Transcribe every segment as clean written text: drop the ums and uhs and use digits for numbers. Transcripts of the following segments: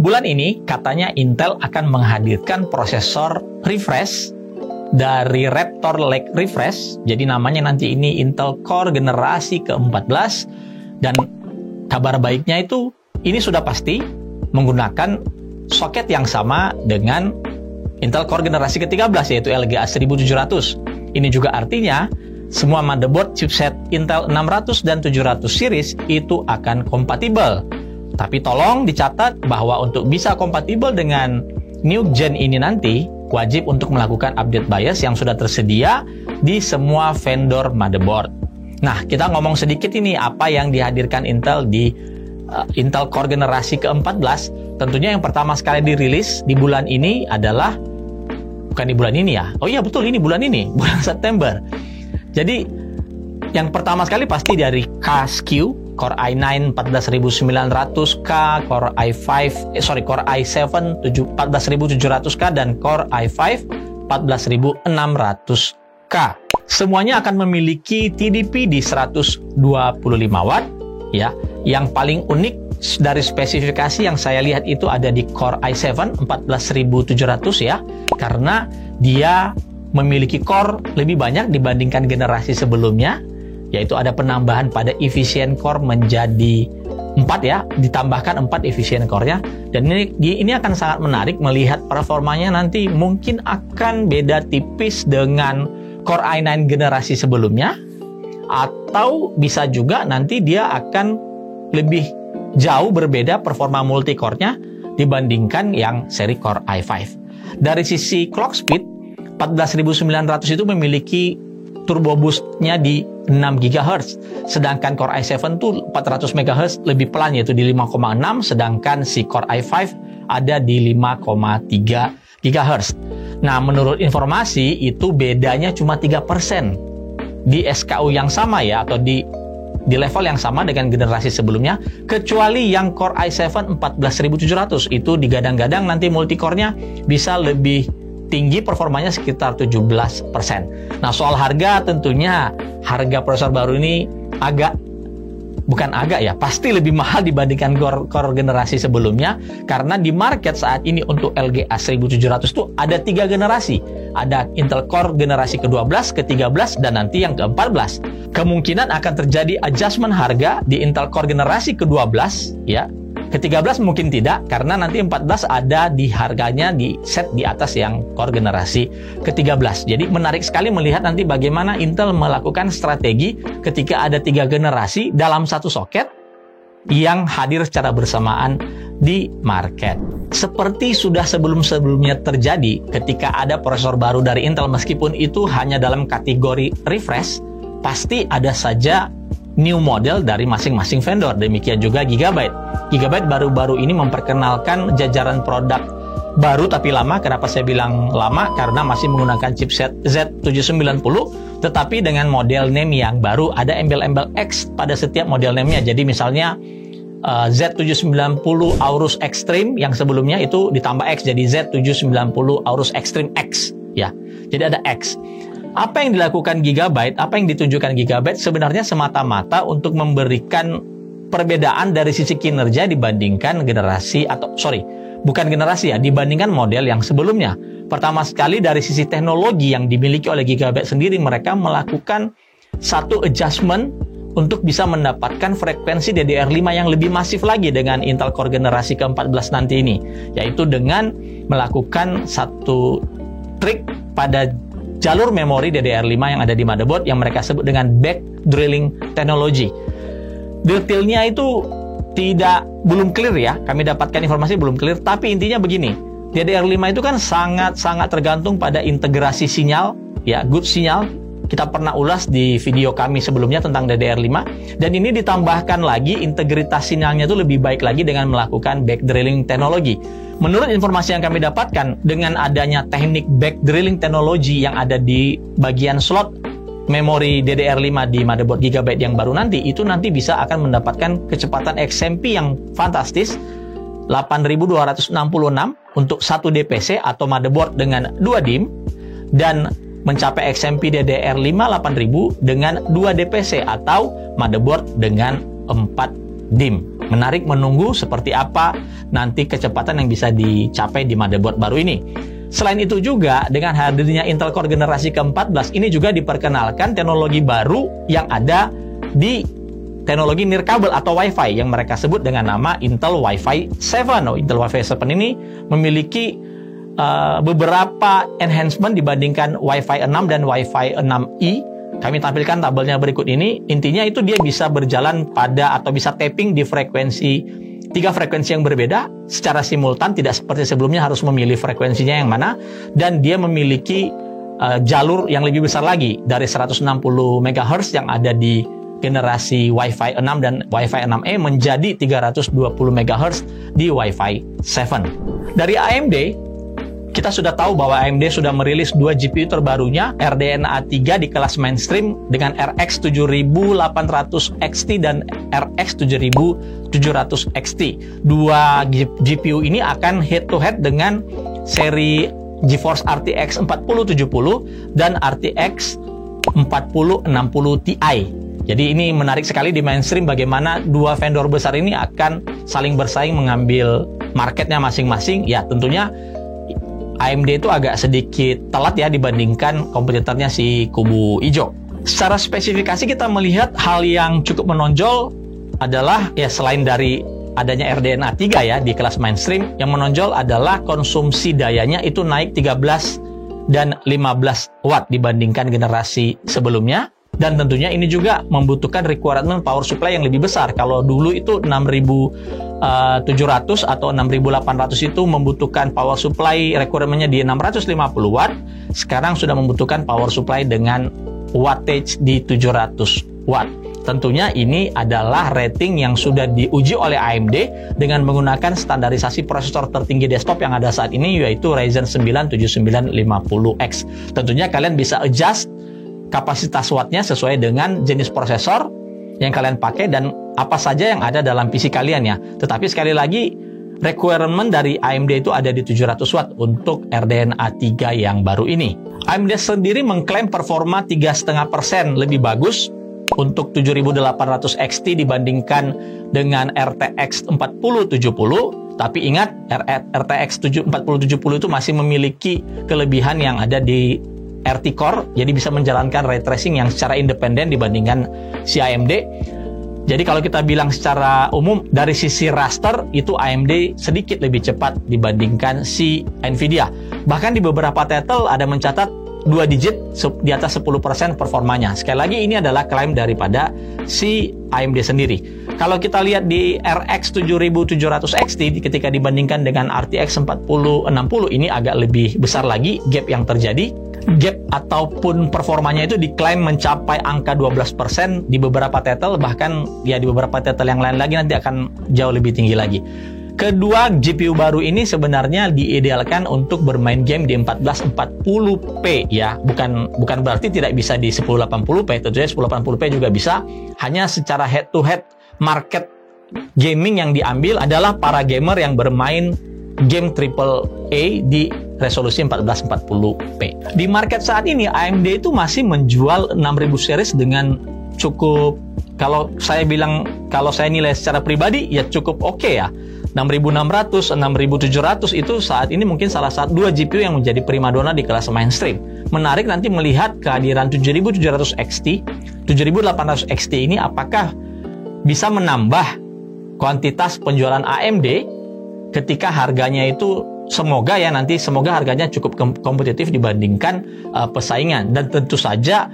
Bulan ini katanya Intel akan menghadirkan prosesor refresh dari Raptor Lake Refresh. Jadi namanya nanti ini Intel Core generasi ke-14. Dan kabar baiknya itu ini sudah pasti menggunakan soket yang sama dengan Intel Core generasi ke-13 yaitu LGA 1700. Ini juga artinya semua motherboard chipset Intel 600 dan 700 series itu akan kompatibel. Tapi tolong dicatat bahwa untuk bisa kompatibel dengan new gen ini nanti, wajib untuk melakukan update BIOS yang sudah tersedia di semua vendor motherboard. Nah, kita ngomong sedikit ini apa yang dihadirkan Intel di Intel Core generasi ke-14. Tentunya yang pertama sekali dirilis di bulan ini adalah, bukan di bulan ini ya, oh iya betul ini bulan September. Jadi yang pertama sekali pasti dari Casque Core i9 14900K, Core i7 14700K dan Core i5 14600K. Semuanya akan memiliki TDP di 125 watt ya. Yang paling unik dari spesifikasi yang saya lihat itu ada di Core i7 14700 ya, karena dia memiliki core lebih banyak dibandingkan generasi sebelumnya, yaitu ada penambahan pada efisien core menjadi 4 ya, ditambahkan 4 efisien core-nya. Dan ini akan sangat menarik melihat performanya nanti mungkin akan beda tipis dengan Core i9 generasi sebelumnya, atau bisa juga nanti dia akan lebih jauh berbeda performa multi-core-nya dibandingkan yang seri Core i5. Dari sisi clock speed, 14900 itu memiliki turbo boost-nya di 6 GHz, sedangkan Core i7 itu 400 MHz lebih pelan yaitu di 5,6, sedangkan si Core i5 ada di 5,3 GHz. Nah, menurut informasi itu bedanya cuma 3% di SKU yang sama ya, atau di level yang sama dengan generasi sebelumnya, kecuali yang Core i7 14700 itu digadang-gadang nanti multi-core-nya bisa lebih tinggi, performanya sekitar 17%. Nah, soal harga, tentunya harga prosesor baru ini pasti lebih mahal dibandingkan core generasi sebelumnya, karena di market saat ini untuk LGA 1700 itu ada 3 generasi. Ada Intel Core generasi ke-12, ke-13, dan nanti yang ke-14. Kemungkinan akan terjadi adjustment harga di Intel Core generasi ke-12 ya. Ke-13 mungkin tidak, karena nanti 14 ada di harganya di set di atas yang Core generasi ke-13. Jadi menarik sekali melihat nanti bagaimana Intel melakukan strategi ketika ada 3 generasi dalam satu soket yang hadir secara bersamaan di market. Seperti sudah sebelum-sebelumnya terjadi ketika ada prosesor baru dari Intel, meskipun itu hanya dalam kategori refresh, pasti ada saja new model dari masing-masing vendor. Demikian juga Gigabyte. Gigabyte baru-baru ini memperkenalkan jajaran produk baru tapi lama. Kenapa saya bilang lama? Karena masih menggunakan chipset Z790, tetapi dengan model name yang baru. Ada embel-embel X pada setiap model name-nya. Jadi misalnya Z790 Aorus Extreme yang sebelumnya itu ditambah X jadi Z790 Aorus Extreme X ya. Jadi ada X. Apa yang dilakukan Gigabyte, apa yang ditunjukkan Gigabyte sebenarnya semata-mata untuk memberikan perbedaan dari sisi kinerja dibandingkan dibandingkan model yang sebelumnya. Pertama sekali dari sisi teknologi yang dimiliki oleh Gigabyte sendiri, mereka melakukan satu adjustment untuk bisa mendapatkan frekuensi DDR5 yang lebih masif lagi dengan Intel Core generasi ke-14 nanti ini, yaitu dengan melakukan satu trik pada jalur memori DDR5 yang ada di motherboard yang mereka sebut dengan back drilling technology. Detailnya itu belum clear ya, kami dapatkan informasi belum clear, tapi intinya begini, DDR5 itu kan sangat tergantung pada integrasi sinyal ya, good sinyal. Kita pernah ulas di video kami sebelumnya tentang DDR5, dan ini ditambahkan lagi integritas sinyalnya itu lebih baik lagi dengan melakukan back drilling teknologi. Menurut informasi yang kami dapatkan, dengan adanya teknik back drilling teknologi yang ada di bagian slot memori DDR5 di motherboard Gigabyte yang baru nanti, itu nanti bisa akan mendapatkan kecepatan XMP yang fantastis 8266 untuk 1 DPC atau motherboard dengan 2 DIMM, dan mencapai XMP DDR5 8000 dengan 2 DPC atau motherboard dengan 4 DIMM. Menarik menunggu seperti apa nanti kecepatan yang bisa dicapai di motherboard baru ini. Selain itu juga, dengan hadirnya Intel Core generasi ke-14, ini juga diperkenalkan teknologi baru yang ada di teknologi nirkabel atau Wi-Fi yang mereka sebut dengan nama Intel Wi-Fi 7. Intel Wi-Fi 7 ini memiliki beberapa enhancement dibandingkan Wi-Fi 6 dan Wi-Fi 6E. Kami tampilkan tabelnya berikut ini. Intinya itu dia bisa berjalan pada atau bisa tapping di tiga frekuensi yang berbeda secara simultan, tidak seperti sebelumnya harus memilih frekuensinya yang mana, dan dia memiliki jalur yang lebih besar lagi dari 160 MHz yang ada di generasi Wi-Fi 6 dan Wi-Fi 6E menjadi 320 MHz di Wi-Fi 7. Dari AMD, kita sudah tahu bahwa AMD sudah merilis 2 GPU terbarunya, RDNA 3 di kelas mainstream dengan RX 7800 XT dan RX 7700 XT. Dua GPU ini akan head-to-head dengan seri GeForce RTX 4070 dan RTX 4060 Ti. Jadi ini menarik sekali di mainstream bagaimana dua vendor besar ini akan saling bersaing mengambil marketnya masing-masing. Ya tentunya AMD itu agak sedikit telat ya dibandingkan kompetitornya si kubu hijau. Secara spesifikasi kita melihat hal yang cukup menonjol adalah ya selain dari adanya RDNA 3 ya di kelas mainstream, yang menonjol adalah konsumsi dayanya itu naik 13 dan 15 watt dibandingkan generasi sebelumnya. Dan tentunya ini juga membutuhkan requirement power supply yang lebih besar. Kalau dulu itu 6700 atau 6800 itu membutuhkan power supply requirement-nya di 650 watt. Sekarang sudah membutuhkan power supply dengan wattage di 700 watt. Tentunya ini adalah rating yang sudah diuji oleh AMD dengan menggunakan standarisasi prosesor tertinggi desktop yang ada saat ini, yaitu Ryzen 9 7950X. Tentunya kalian bisa adjust kapasitas wattnya sesuai dengan jenis prosesor yang kalian pakai dan apa saja yang ada dalam PC kalian ya. Tetapi sekali lagi, requirement dari AMD itu ada di 700 watt untuk RDNA 3 yang baru ini. AMD sendiri mengklaim performa 3,5% lebih bagus untuk 7800 XT dibandingkan dengan RTX 4070. Tapi ingat, RTX 4070 itu masih memiliki kelebihan yang ada di RT Core, jadi bisa menjalankan ray tracing yang secara independen dibandingkan si AMD. Jadi kalau kita bilang secara umum dari sisi raster itu AMD sedikit lebih cepat dibandingkan si Nvidia. Bahkan di beberapa title ada mencatat 2 digit di atas 10% performanya. Sekali lagi ini adalah klaim daripada si AMD sendiri. Kalau kita lihat di RX 7700 XT ketika dibandingkan dengan RTX 4060 ini agak lebih besar lagi gap yang terjadi. Gap ataupun performanya itu diklaim mencapai angka 12% di beberapa title, bahkan ya di beberapa title yang lain lagi nanti akan jauh lebih tinggi lagi. Kedua GPU baru ini sebenarnya diidealkan untuk bermain game di 1440p ya, bukan berarti tidak bisa di 1080p. Tentunya 1080p juga bisa, hanya secara head to head market gaming yang diambil adalah para gamer yang bermain game AAA di resolusi 1440p. Di market saat ini AMD itu masih menjual 6000 series dengan cukup, kalau saya nilai secara pribadi ya cukup oke ya. 6600, 6700 itu saat ini mungkin salah satu 2 GPU yang menjadi primadona di kelas mainstream. Menarik nanti melihat kehadiran 7700 XT, 7800 XT ini apakah bisa menambah kuantitas penjualan AMD ketika harganya itu semoga harganya cukup kompetitif dibandingkan pesaingan, dan tentu saja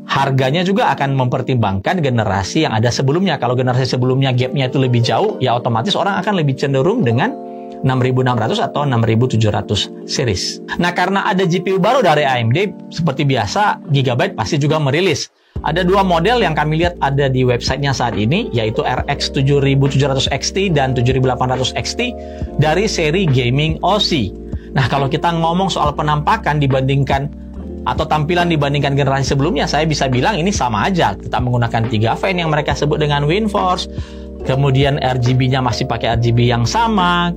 harganya juga akan mempertimbangkan generasi yang ada sebelumnya. Kalau generasi sebelumnya gapnya itu lebih jauh, ya otomatis orang akan lebih cenderung dengan 6600 atau 6700 series. Nah, karena ada GPU baru dari AMD, seperti biasa Gigabyte pasti juga merilis. Ada 2 model yang kami lihat ada di websitenya saat ini, yaitu RX 7700 XT dan 7800 XT dari seri Gaming OC. Nah, kalau kita ngomong soal penampakan dibandingkan atau tampilan dibandingkan generasi sebelumnya, saya bisa bilang ini sama aja. Kita menggunakan 3 fan yang mereka sebut dengan WindForce, kemudian RGB-nya masih pakai RGB yang sama,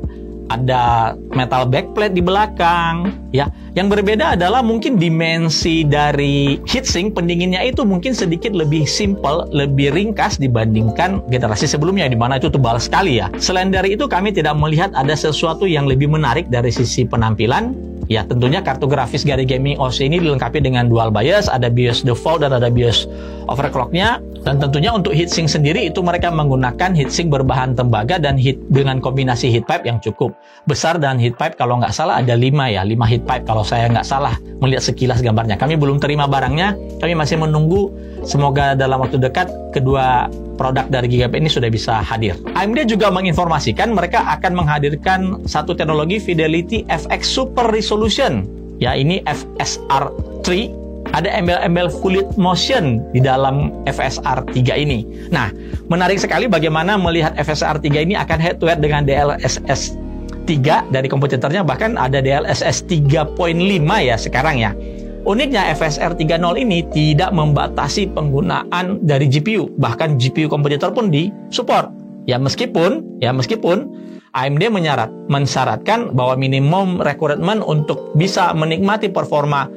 ada metal backplate di belakang, ya. Yang berbeda adalah mungkin dimensi dari heatsink pendinginnya itu mungkin sedikit lebih simple, lebih ringkas dibandingkan generasi sebelumnya, di mana itu tebal sekali ya. Selain dari itu, kami tidak melihat ada sesuatu yang lebih menarik dari sisi penampilan. Ya, tentunya kartu grafis dari Gaming OC ini dilengkapi dengan dual BIOS, ada BIOS default dan ada BIOS overclock-nya. Dan tentunya untuk heatsink sendiri itu mereka menggunakan heatsink berbahan tembaga dan dengan kombinasi heat pipe yang cukup besar, dan heat pipe kalau nggak salah ada 5 heat pipe kalau saya nggak salah melihat sekilas gambarnya. Kami belum terima barangnya, kami masih menunggu, semoga dalam waktu dekat kedua produk dari Gigabyte ini sudah bisa hadir. AMD juga menginformasikan mereka akan menghadirkan satu teknologi Fidelity FX Super Resolution. Ya, ini FSR 3. Ada embel-embel fluid motion di dalam FSR 3 ini. Nah, menarik sekali bagaimana melihat FSR 3 ini akan head to head dengan DLSS 3 dari kompetitornya, bahkan ada DLSS 3.5 ya sekarang ya. Uniknya FSR 3.0 ini tidak membatasi penggunaan dari GPU, bahkan GPU kompetitor pun disupport. Ya meskipun AMD mensyaratkan bahwa minimum requirement untuk bisa menikmati performa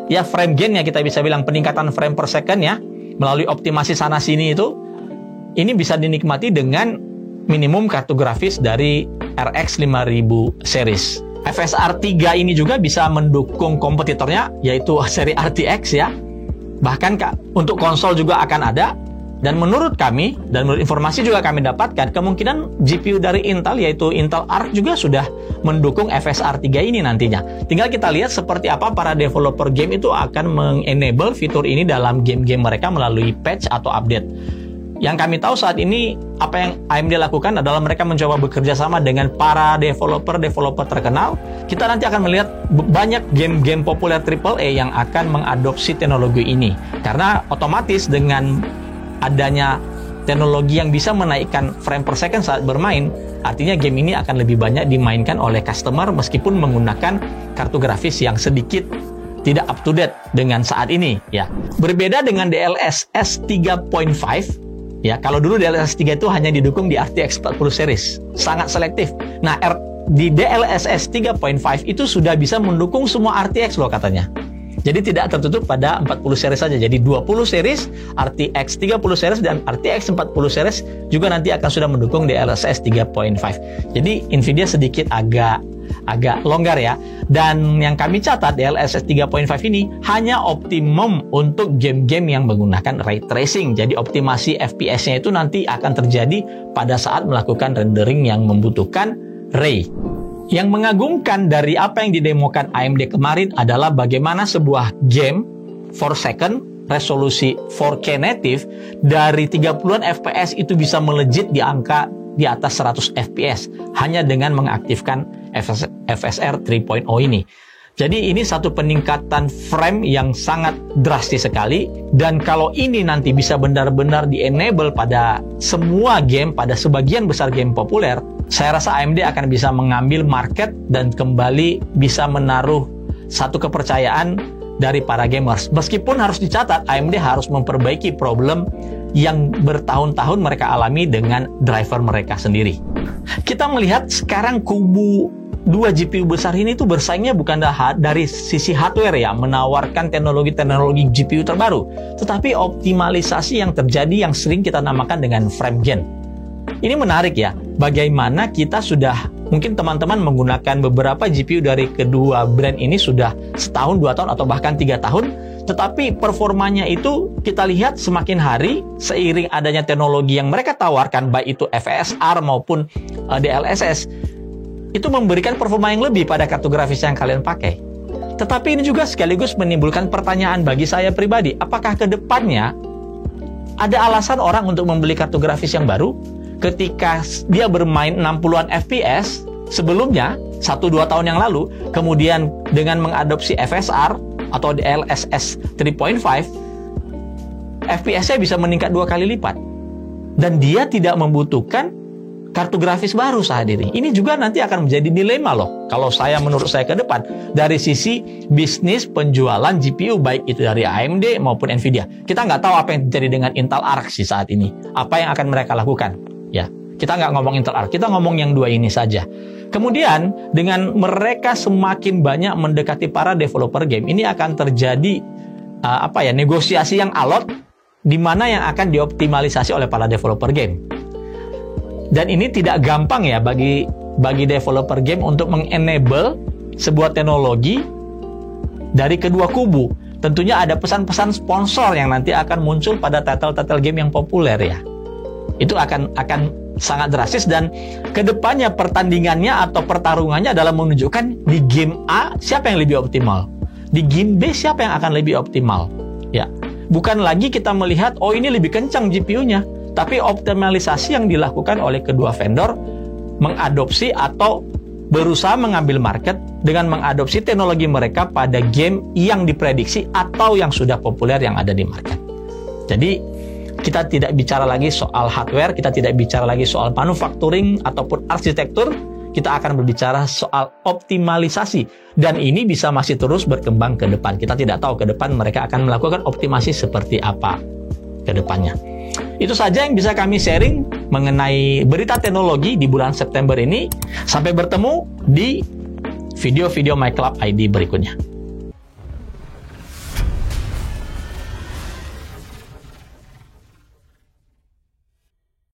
ya frame gain ya, kita bisa bilang peningkatan frame per second ya, melalui optimasi sana sini itu, ini bisa dinikmati dengan minimum kartu grafis dari RX 5000 series. FSR 3 ini juga bisa mendukung kompetitornya, yaitu seri RTX ya. Bahkan untuk konsol juga akan ada. Dan menurut kami, dan menurut informasi juga kami dapatkan, kemungkinan GPU dari Intel, yaitu Intel Arc juga sudah mendukung FSR 3 ini nantinya. Tinggal kita lihat seperti apa para developer game itu akan mengenable fitur ini dalam game-game mereka melalui patch atau update. Yang kami tahu saat ini, apa yang AMD lakukan adalah mereka mencoba bekerja sama dengan para developer terkenal. Kita nanti akan melihat banyak game-game populer AAA yang akan mengadopsi teknologi ini. Karena otomatis dengan adanya teknologi yang bisa menaikkan frame per second saat bermain, artinya game ini akan lebih banyak dimainkan oleh customer meskipun menggunakan kartu grafis yang sedikit tidak up to date dengan saat ini ya. Berbeda dengan DLSS 3.5 ya, kalau dulu DLSS 3 itu hanya didukung di RTX 40 series, sangat selektif. Nah, di DLSS 3.5 itu sudah bisa mendukung semua RTX loh katanya. Jadi tidak tertutup pada 40 series saja. Jadi 20 series, RTX 30 series, dan RTX 40 series juga nanti akan sudah mendukung DLSS 3.5. Jadi Nvidia sedikit agak longgar ya. Dan yang kami catat, DLSS 3.5 ini hanya optimum untuk game-game yang menggunakan ray tracing. Jadi optimasi FPS-nya itu nanti akan terjadi pada saat melakukan rendering yang membutuhkan ray. Yang mengagumkan dari apa yang didemokan AMD kemarin adalah bagaimana sebuah game 4 second resolusi 4K native dari 30-an FPS itu bisa melejit di angka di atas 100 FPS hanya dengan mengaktifkan FSR 3.0 ini. Jadi ini satu peningkatan frame yang sangat drastis sekali, dan kalau ini nanti bisa benar-benar di-enable pada semua game, pada sebagian besar game populer, saya rasa AMD akan bisa mengambil market dan kembali bisa menaruh satu kepercayaan dari para gamers. Meskipun harus dicatat, AMD harus memperbaiki problem yang bertahun-tahun mereka alami dengan driver mereka sendiri. Kita melihat sekarang kubu dua GPU besar ini tuh bersaingnya bukan dari sisi hardware ya, menawarkan teknologi-teknologi GPU terbaru, tetapi optimalisasi yang terjadi yang sering kita namakan dengan frame gain. Ini menarik ya, bagaimana kita sudah, mungkin teman-teman menggunakan beberapa GPU dari kedua brand ini sudah setahun, 2 tahun, atau bahkan 3 tahun, tetapi performanya itu kita lihat semakin hari, seiring adanya teknologi yang mereka tawarkan, baik itu FSR maupun DLSS, itu memberikan performa yang lebih pada kartu grafis yang kalian pakai. Tetapi ini juga sekaligus menimbulkan pertanyaan bagi saya pribadi, apakah ke depannya ada alasan orang untuk membeli kartu grafis yang baru ketika dia bermain 60-an FPS sebelumnya 1-2 tahun yang lalu, kemudian dengan mengadopsi FSR atau DLSS 3.5, FPS-nya bisa meningkat 2 kali lipat, dan dia tidak membutuhkan kartu grafis baru saat ini. Ini juga nanti akan menjadi dilema loh, kalau menurut saya ke depan, dari sisi bisnis penjualan GPU, baik itu dari AMD maupun Nvidia. Kita nggak tahu apa yang terjadi dengan Intel Arc sih saat ini, apa yang akan mereka lakukan. Ya, kita nggak ngomong Intel Arc, kita ngomong yang dua ini saja. Kemudian dengan mereka semakin banyak mendekati para developer game, ini akan terjadi negosiasi yang alot di mana yang akan dioptimalisasi oleh para developer game. Dan ini tidak gampang ya bagi developer game untuk mengenable sebuah teknologi dari kedua kubu. Tentunya ada pesan-pesan sponsor yang nanti akan muncul pada title-title game yang populer ya. Itu akan sangat drastis, dan kedepannya pertandingannya atau pertarungannya adalah menunjukkan di game A siapa yang lebih optimal, di game B siapa yang akan lebih optimal ya. Bukan lagi kita melihat ini lebih kencang GPU-nya, tapi optimalisasi yang dilakukan oleh kedua vendor mengadopsi atau berusaha mengambil market dengan mengadopsi teknologi mereka pada game yang diprediksi atau yang sudah populer yang ada di market. Jadi kita tidak bicara lagi soal hardware, kita tidak bicara lagi soal manufacturing ataupun arsitektur, kita akan berbicara soal optimalisasi. Dan ini bisa masih terus berkembang ke depan. Kita tidak tahu ke depan mereka akan melakukan optimasi seperti apa ke depannya. Itu saja yang bisa kami sharing mengenai berita teknologi di bulan September ini. Sampai bertemu di video-video My Club ID berikutnya.